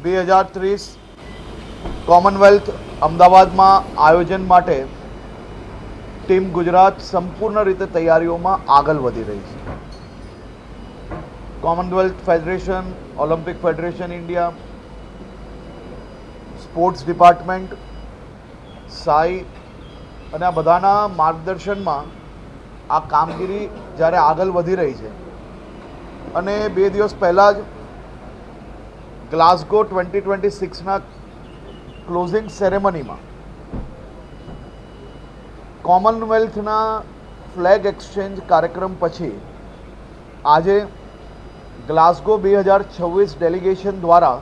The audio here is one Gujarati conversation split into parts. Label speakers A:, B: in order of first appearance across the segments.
A: 2030 કોમનવેલ્થ અમદાવાદમાં આયોજન માટે ટીમ ગુજરાત સંપૂર્ણ રીતે તૈયારીઓમાં આગળ વધી રહી છે. Commonwealth federation, Olympic federation India, sports department, SAI અને આ બધાના માર્ગદર્શનમાં આ કામગીરી જ્યારે આગળ વધી રહી છે અને 2 દિવસ પહેલાં જ ગ્લાસગો 2026ના ક્લોઝિંગ સેરેમનીમાં કોમનવેલ્થના ફ્લેગ એક્સચેન્જ કાર્યક્રમ પછી આજે ગ્લાસગો 2026 ડેલિગેશન દ્વારા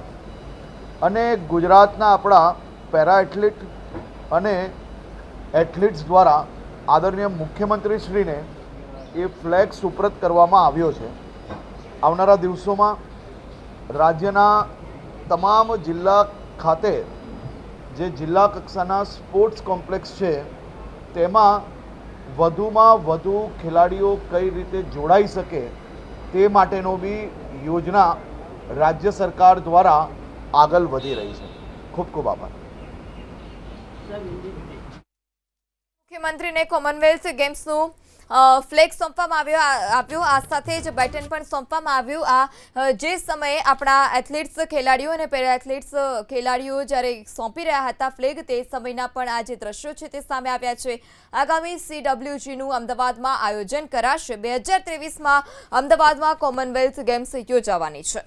A: અને ગુજરાતના આપણા પેરા એથ્લીટ અને એથ્લીટ્સ દ્વારા આદરણીય મુખ્યમંત્રીશ્રીને એ ફ્લેગ સુપ્રત કરવામાં આવ્યો છે. આવનારા દિવસોમાં રાજ્યના તમામ જિલ્લા ખાતે જે જિલ્લા કક્ષાના સ્પોર્ટ્સ કોમ્પ્લેક્સ છે તેમાં વધુમાં વધુ ખેલાડીઓ કઈ રીતે જોડાઈ શકે તે માટેનો બી યોજના રાજ્ય સરકાર દ્વારા આગળ વધી રહી છે. ખૂબ ખૂબ આભાર.
B: મુખ્યમંત્રીને કોમનવેલ્થ ગેમ્સનું ફ્લેગ સોંપવામાં આવ્યું. આ સાથે જ બેટન પણ સોંપવામાં આવ્યું. આ જે સમયે આપણા એથ્લીટ્સ ખેલાડીઓ અને પેરા એથ્લીટ્સ ખેલાડીઓ જ્યારે સોંપી રહ્યા હતા ફ્લેગ, તે સમયના પણ આ જે દ્રશ્યો છે તે સામે આવ્યા છે. આગામી CWGનું અમદાવાદમાં આયોજન કરાશે. 2023માં અમદાવાદમાં કોમનવેલ્થ ગેમ્સ યોજાવાની છે.